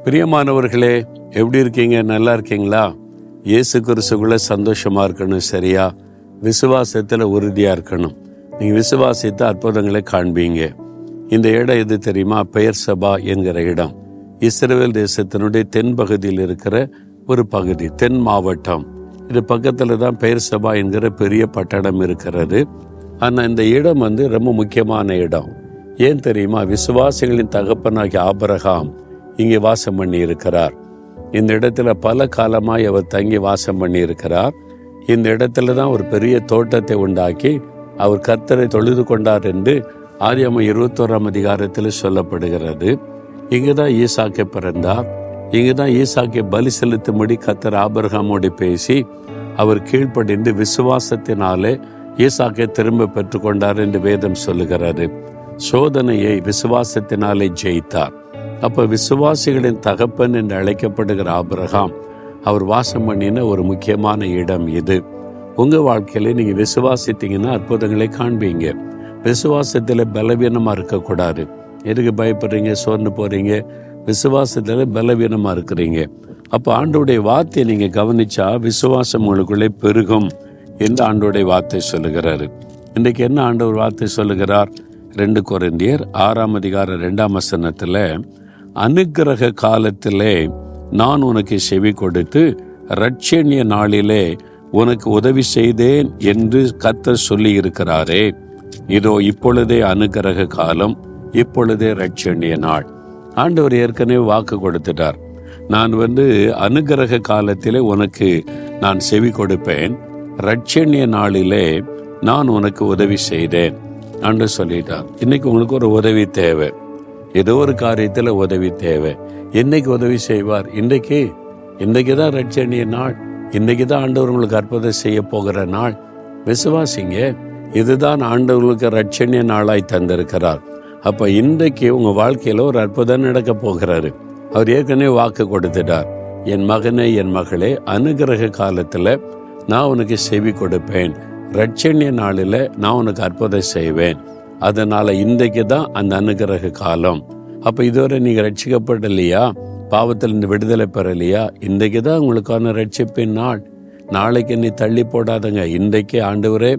பிரியமானவர்களே, எப்படி இருக்கீங்க? நல்லா இருக்கீங்களா? இயேசு கிறிஸ்துக்குள்ள சந்தோஷமா இருக்கணும். சரியா? விசுவாசத்துல உறுதியா இருக்கணும். நீங்க விசுவாசித்த அற்புதங்களை காண்பீங்க. இந்த இடம் எது தெரியுமா? பெயர்சபா என்கிற இடம் இஸ்ரவேல் தேசத்தினுடைய தென்பகுதியில் இருக்கிற ஒரு பகுதி, தென் மாவட்டம். இது பக்கத்துல தான் பெயர்சபா என்கிற பெரிய பட்டணம் இருக்கிறது. ஆனா இந்த இடம் ரொம்ப முக்கியமான இடம். ஏன் தெரியுமா? விசுவாசிகளின் தகப்பனாகிய ஆபிரகாம் இங்கே வாசம் பண்ணி இருக்கிறார். இந்த இடத்துல பல காலமாய் அவர் தங்கி வாசம் பண்ணி இருக்கிறார். இந்த இடத்துல தான் ஒரு பெரிய தோட்டத்தை உண்டாக்கி அவர் கர்த்தரை தொழுது கொண்டார் என்று ஆதியாகமம் 21ஆம் அதிகாரத்தில் சொல்லப்படுகிறது. இங்குதான் ஈசாக்கை பிறந்தார். இங்குதான் ஈசாக்கை பலி செலுத்தும்படி கர்த்தர் ஆபிரகாமோடு பேசி அவர் கீழ்ப்படிந்து விசுவாசத்தினாலே ஈசாக்கை திரும்ப பெற்றுக்கொண்டார் என்று வேதம் சொல்லுகிறது. சோதனையை விசுவாசத்தினாலே ஜெயித்தார். அப்ப விசுவாசிகளின் தகப்பன் என்று அழைக்கப்படுகிற ஆபிரகாம் அவர் வாசம் பண்ணின ஒரு முக்கியமான இடம் இது. உங்க வாழ்க்கையில நீங்க விசுவாசித்தீங்கன்னா அற்புதங்களை காண்பீங்க. விசுவாசத்துல பலவீனமா இருக்கக்கூடாது. எதுக்கு பயப்படுறீங்க? சோர்ந்து போறீங்க? விசுவாசத்துல பலவீனமா இருக்கிறீங்க. அப்ப ஆண்டவருடைய வார்த்தையை நீங்க கவனிச்சா விசுவாசம் உங்களுக்குள்ளே பெருகும் என்று ஆண்டவருடைய வார்த்தை சொல்லுகிறாரு. இன்றைக்கு என்ன ஆண்டவர் வார்த்தை சொல்லுகிறார்? 2 கொரிந்தியர் 6ஆம் அதிகாரம் 2ஆம் வசனத்துல, அனுக்கிரக காலத்திலே நான் உனக்கு செவி கொடுத்து இரட்சணிய நாளிலே உனக்கு உதவி செய்தேன் என்று கர்த்தர் சொல்லி இருக்கிறாரே. இதோ இப்பொழுதே அனுக்கிரக காலம், இப்பொழுதே இரட்சணிய நாள். ஆண்டவர் ஏற்கனவே வாக்கு கொடுத்துட்டார். நான் அனுக்கிரக காலத்திலே உனக்கு நான் செவி கொடுப்பேன், இரட்சணிய நாளிலே நான் உனக்கு உதவி செய்தேன் என்று சொல்லிட்டார். இன்னைக்கு உங்களுக்கு ஒரு உதவி தேவை. ஏதோ ஒரு காரியத்துல உதவி தேவை. இன்னைக்கு உதவி செய்வார். இன்றைக்கு தான் இரட்சணிய நாள். இன்னைக்கு தான் ஆண்டவர் உங்களுக்கு அற்புதம் செய்ய போகிற நாள். விசுவாசிங்க. இதுதான் ஆண்டவர்களுக்கு இரட்சணிய நாளாய் தந்திருக்கிறார். அப்ப இன்றைக்கு உங்க வாழ்க்கையில ஒரு அற்புதம் நடக்க போகிறாரு. அவர் ஏற்கனவே வாக்கு கொடுத்துட்டார். என் மகனே, என் மகளே, அனுக்கிரக காலத்துல நான் உனக்கு செவி கொடுப்பேன், இரட்சணிய நாளில நான் உனக்கு அற்புதம் செய்வேன். அதனால இன்றைக்கு தான் அந்த அனுக்கிரக காலம். அப்ப இதுவரை நீங்க ரட்சிக்கப்படலையா? பாவத்திலிருந்து விடுதலை பெறலையா? இன்றைக்கு தான் உங்களுக்கான ரட்சிப்பின் நாள். நாளைக்கு நீ தள்ளி போடாதங்க. இன்றைக்கு ஆண்டவரே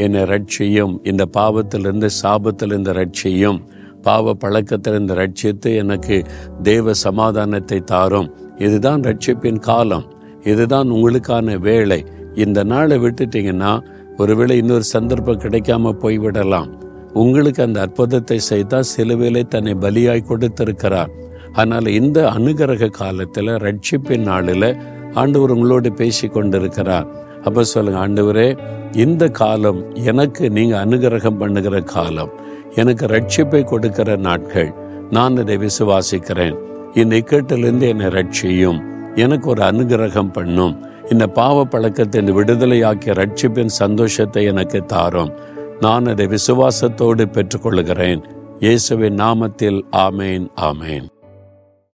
என்னை ரட்சியும், இந்த பாவத்திலிருந்து சாபத்திலிருந்து ரட்சியும், பாவ பழக்கத்திலிருந்து ரட்சித்து எனக்கு தேவ சமாதானத்தை தாரும். இதுதான் ரட்சிப்பின் காலம். இதுதான் உங்களுக்கான வேலை. இந்த நாளை விட்டுட்டீங்கன்னா ஒருவேளை இன்னொரு சந்தர்ப்பம் கிடைக்காம போய்விடலாம். உங்களுக்கு அந்த அற்புதத்தை செய்தா சிலுவையிலே தன்னை பலியாய் கொடுத்திருக்கிறார். அதனால இந்த அனுக்கிரக காலத்துல, ரட்சிப்பின் நாளில் ஆண்டவர் உங்களோடு பேசி கொண்டிருக்கிறார். அப்ப சொல்லுங்க, ஆண்டவரே, இந்த காலம் எனக்கு நீங்க அனுக்கிரகம் பண்ணுகிற காலம், எனக்கு ரட்சிப்பை கொடுக்கிற நாட்கள். நான் இதை விசுவாசிக்கிறேன். இந்த இக்கட்டிலிருந்து என்னை ரட்சியும், எனக்கு ஒரு அனுக்கிரகம் பண்ணும், இந்த பாவ பழக்கத்தை விடுதலையாக்கிய ரட்சிப்பின் சந்தோஷத்தை எனக்கு தாரும். நான் அதை விசுவாசத்தோடு பெற்றுக்கொள்கிறேன். இயேசுவின் நாமத்தில் ஆமேன், ஆமேன்.